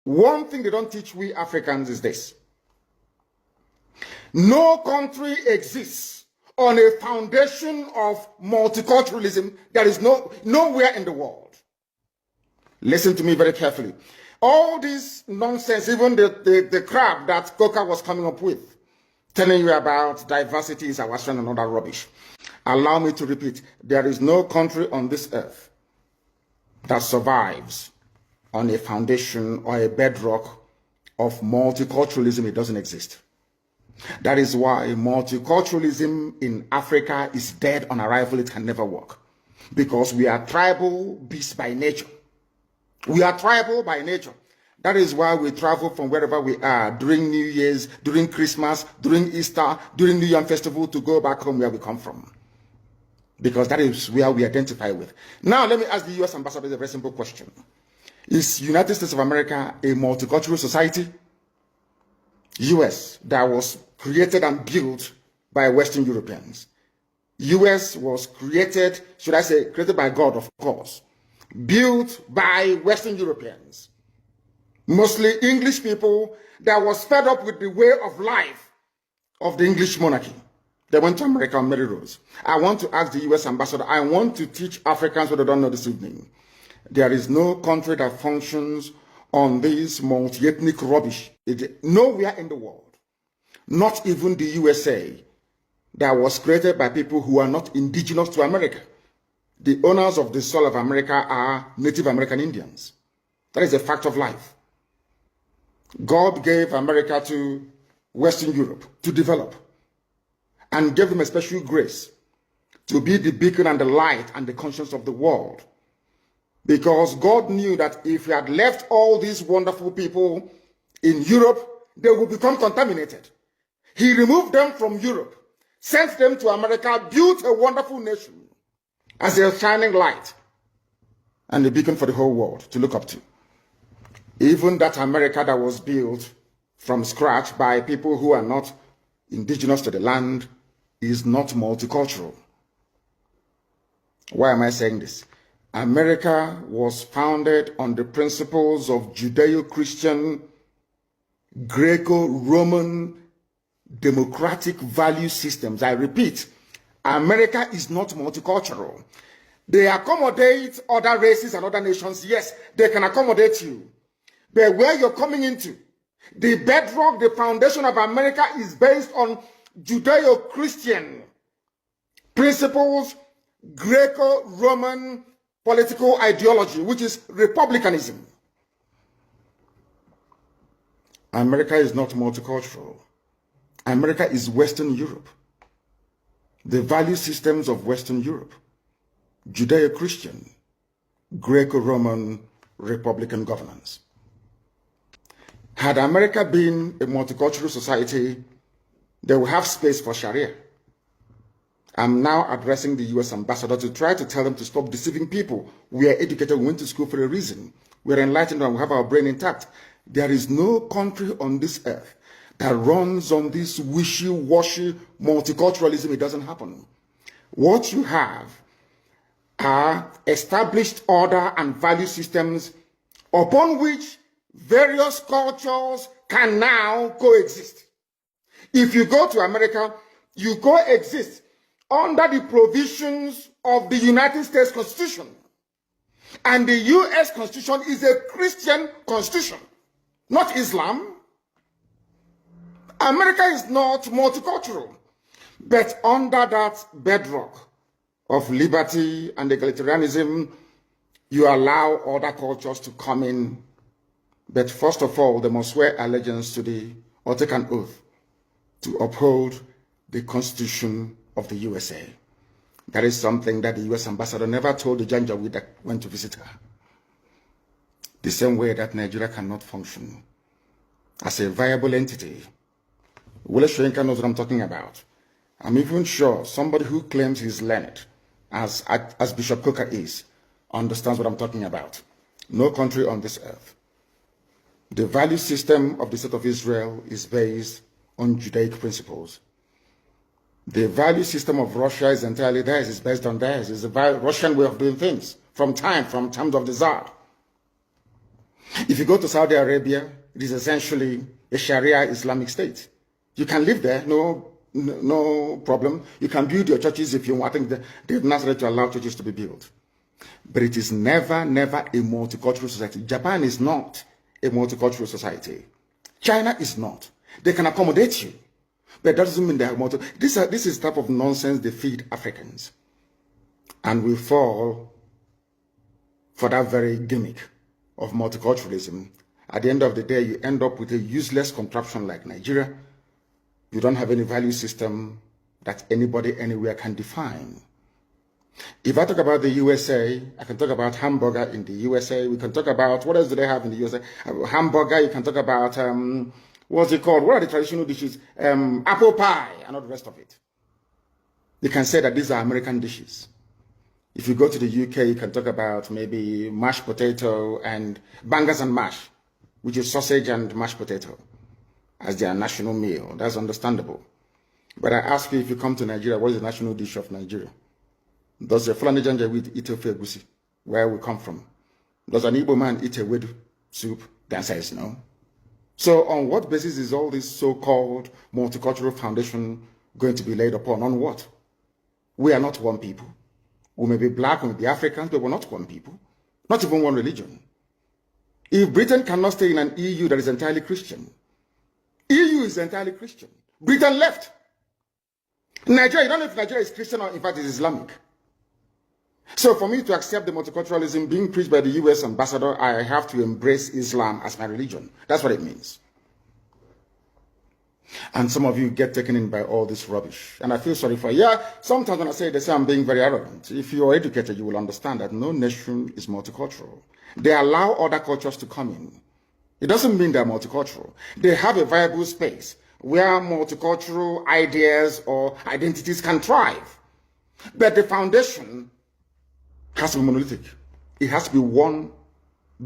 One thing they don't teach we Africans is this. No country exists on a foundation of multiculturalism. There is nowhere in the world. Listen to me very carefully. All this nonsense, even the crap that Coca was coming up with, telling you about diversity is our strength and all that rubbish. Allow me to repeat, there is no country on this earth that survives on a foundation or a bedrock of multiculturalism. It doesn't exist. That is why multiculturalism in Africa is dead on arrival. It can never work. Because we are tribal beasts by nature. We are tribal by nature. That is why we travel from wherever we are during New Year's, during Christmas, during Easter, during New Year Festival to go back home where we come from. Because that is where we identify with. Now, let me ask the U.S. ambassador a very simple question. Is United States of America a multicultural society? U.S. that was created and built by Western Europeans. U.S. was created, should I say, created by God, of course. Built by Western Europeans. Mostly English people that was fed up with the way of life of the English monarchy. They went to America on merry roads. I want to ask the U.S. ambassador, I want to teach Africans what they don't know this evening. There is no country that functions on this multi-ethnic rubbish. Nowhere in the world, not even the USA, that was created by people who are not indigenous to America. The owners of the soil of America are Native American Indians. That is a fact of life. God gave America to Western Europe to develop and gave them a special grace to be the beacon and the light and the conscience of the world. Because God knew that if he had left all these wonderful people in Europe, they would become contaminated. He removed them from Europe, sent them to America, built a wonderful nation as a shining light and a beacon for the whole world to look up to. Even that America that was built from scratch by people who are not indigenous to the land is not multicultural. Why am I saying this? America was founded on the principles of Judeo-Christian, Greco-Roman, democratic value systems. I repeat, America is not multicultural. They accommodate other races and other nations. Yes, they can accommodate you. But where you're coming into, the bedrock, the foundation of America is based on Judeo-Christian principles, Greco-Roman political ideology, which is republicanism. America is not multicultural. America is Western Europe. The value systems of Western Europe, Judeo-Christian, Greco-Roman, Republican governance. Had America been a multicultural society, they would have space for Sharia. I'm now addressing the U.S. ambassador to try to tell them to stop deceiving people. We are educated, we went to school for a reason. We are enlightened and we have our brain intact. There is no country on this earth that runs on this wishy-washy multiculturalism. It doesn't happen. What you have are established order and value systems upon which various cultures can now coexist. If you go to America, you coexist under the provisions of the United States Constitution. And the U.S. Constitution is a Christian constitution, not Islam. America is not multicultural, but under that bedrock of liberty and egalitarianism, you allow other cultures to come in. But first of all, they must swear allegiance to or take an oath to uphold the Constitution of the USA. That is something that the U.S. ambassador never told the Janjaweed that went to visit her. The same way that Nigeria cannot function as a viable entity. Wole Soyinka knows what I'm talking about. I'm even sure somebody who claims he's learned, as Bishop Coker is, understands what I'm talking about. No country on this earth. The value system of the State of Israel is based on Judaic principles. The value system of Russia is entirely theirs, it's based on theirs. It's the Russian way of doing things from times of the Tsar. If you go to Saudi Arabia, it is essentially a Sharia Islamic state. You can live there, no problem. You can build your churches if you want. I think they've not started to allow churches to be built. But it is never, never a multicultural society. Japan is not a multicultural society. China is not. They can accommodate you, but that doesn't mean they are this is the type of nonsense they feed Africans. And we fall for that very gimmick of multiculturalism. At the end of the day, you end up with a useless contraption like Nigeria. You don't have any value system that anybody anywhere can define. If I talk about the USA, I can talk about hamburger in the USA. We can talk about, what else do they have in the USA? Hamburger, you can talk about, what's it called? What are the traditional dishes? Apple pie and all the rest of it. You can say that these are American dishes. If you go to the UK, you can talk about maybe mashed potato and bangers and mash, which is sausage and mashed potato as their national meal. That's understandable. But I ask you, if you come to Nigeria, what is the national dish of Nigeria? Does a Fulani Janjaweed eat ofe egusi, where we come from? Does an Igbo man eat a wedu soup? The answer is no. So on what basis is all this so-called multicultural foundation going to be laid upon? On what? We are not one people. We may be black, we may be Africans, but we're not one people. Not even one religion. If Britain cannot stay in an EU that is entirely Christian, EU is entirely Christian. Britain left. Nigeria, you don't know if Nigeria is Christian or in fact is Islamic. So for me to accept the multiculturalism being preached by the US ambassador, I have to embrace Islam as my religion. That's what it means. And some of you get taken in by all this rubbish. And I feel sorry for you. Yeah, sometimes when I say this, I'm being very arrogant. If you are educated, you will understand that no nation is multicultural. They allow other cultures to come in. It doesn't mean they're multicultural. They have a viable space where multicultural ideas or identities can thrive. But the foundation has to be monolithic. It has to be one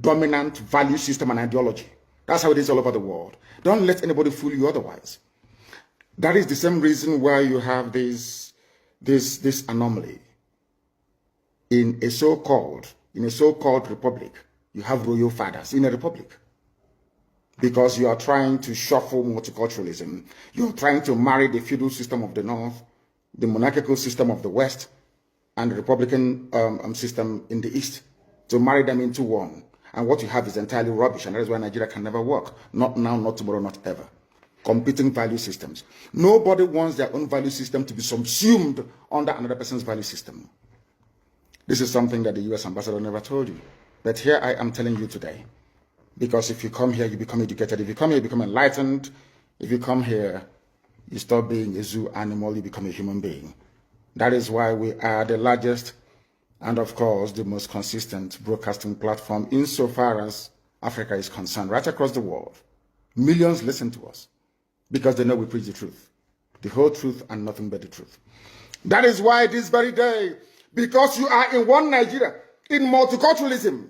dominant value system and ideology. That's how it is all over the world. Don't let anybody fool you otherwise. That is the same reason why you have this anomaly. In a so-called republic, you have royal fathers in a republic. Because you are trying to shuffle multiculturalism. You are trying to marry the feudal system of the North, the monarchical system of the West, and the Republican system in the East, to marry them into one. And what you have is entirely rubbish, and that is why Nigeria can never work. Not now, not tomorrow, not ever. Competing value systems. Nobody wants their own value system to be subsumed under another person's value system. This is something that the US ambassador never told you. But here I am telling you today. Because if you come here, you become educated. If you come here, you become enlightened. If you come here, you stop being a zoo animal, you become a human being. That is why we are the largest and, of course, the most consistent broadcasting platform insofar as Africa is concerned, right across the world. Millions listen to us because they know we preach the truth, the whole truth and nothing but the truth. That is why this very day, because you are in one Nigeria, in multiculturalism,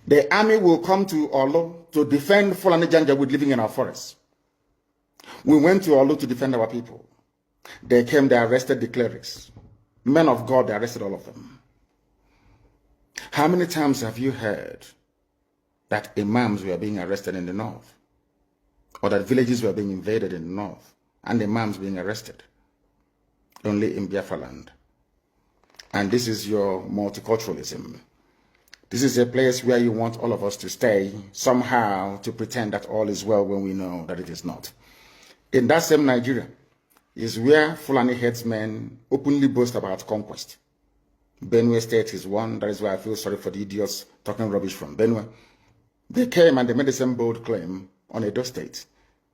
the army will come to Olo to defend Fulani Janjaweed living in our forests. We went to Olo to defend our people. They came, they arrested the clerics. Men of God, they arrested all of them. How many times have you heard that imams were being arrested in the north? Or that villages were being invaded in the north and imams being arrested? Only in Biafra land. And this is your multiculturalism. This is a place where you want all of us to stay, somehow to pretend that all is well when we know that it is not. In that same Nigeria is where Fulani headsmen openly boast about conquest. Benue State is one. That is why I feel sorry for the idiots talking rubbish from Benue. They came and they made the same bold claim on Edo State.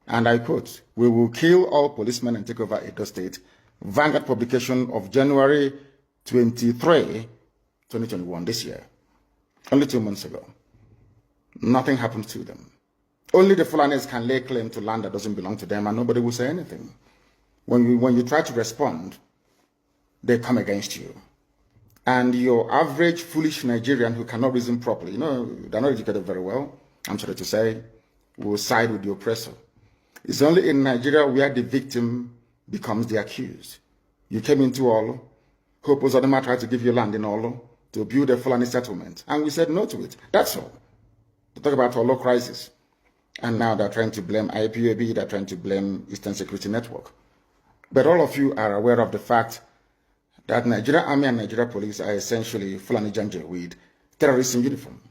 And I quote, "We will kill all policemen and take over Edo State." Vanguard publication of January 23, 2021, this year. Only 2 months ago. Nothing happened to them. Only the Fulanis can lay claim to land that doesn't belong to them and nobody will say anything. When you try to respond, they come against you. And your average foolish Nigerian who cannot reason properly, they're not educated very well, I'm sorry to say, will side with the oppressor. It's only in Nigeria where the victim becomes the accused. You came into Olo, Hope Uzodinma tried to give you land in Olo, to build a Fulani settlement. And we said no to it. That's all. To talk about our low crisis. And now they're trying to blame IPOB, they're trying to blame Eastern Security Network. But all of you are aware of the fact that Nigeria Army and Nigeria Police are essentially Fulani Janjaweed terrorists in uniform.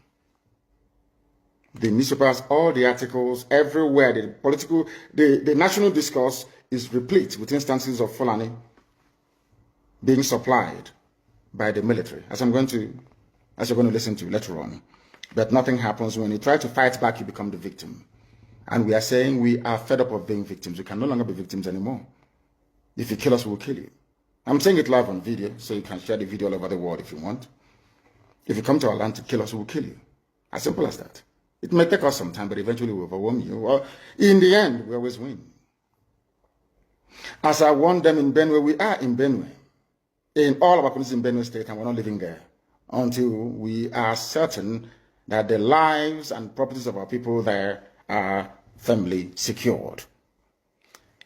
The newspapers, all the articles, everywhere, the national discourse is replete with instances of Fulani being supplied by the military, as you're going to listen to later on. But nothing happens. When you try to fight back, you become the victim. And we are saying we are fed up of being victims. We can no longer be victims anymore. If you kill us, we will kill you. I'm saying it live on video, so you can share the video all over the world if you want. If you come to our land to kill us, we will kill you. As simple as that. It may take us some time, but eventually we'll overwhelm you. Well, in the end, we always win. As I warned them in Benue, we are in Benue. In all of our communities in Benue State, and we're not living there until we are certain that the lives and properties of our people there are firmly secured.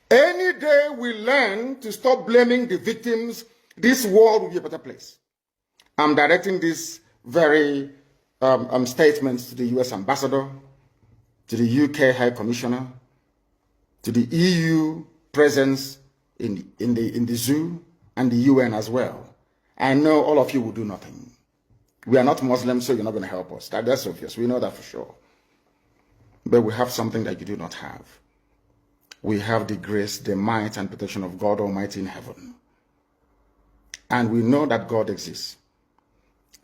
Any day we learn to stop blaming the victims, this world will be a better place. I'm directing this very statements to the US Ambassador, to the UK High Commissioner, to the EU presence in the zoo, and the UN as well. I know all of you will do nothing. We are not Muslims, so you're not going to help us. That's obvious. We know that for sure. But we have something that you do not have. We have the grace, the might, and protection of God Almighty in heaven. And we know that God exists.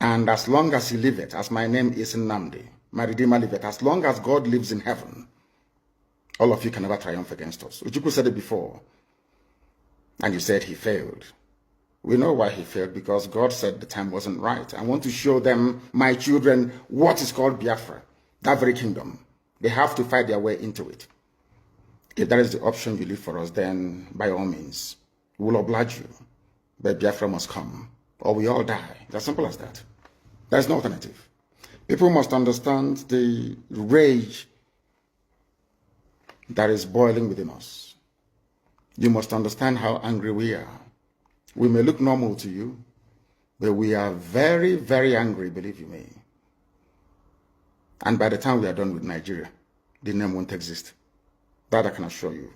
And as long as He liveth, as my name is Nnamdi, my Redeemer liveth, as long as God lives in heaven, all of you can never triumph against us. Ojukwu said it before, and you said he failed. We know why he failed, because God said the time wasn't right. I want to show them, my children, what is called Biafra, that very kingdom. They have to fight their way into it. If that is the option you leave for us, then by all means, we will oblige you. But Biafra must come, or we all die. It's as simple as that. There's no alternative. People must understand the rage that is boiling within us. You must understand how angry we are. We may look normal to you, but we are very, very angry, believe you me. And by the time we are done with Nigeria, the name won't exist. That I can assure you.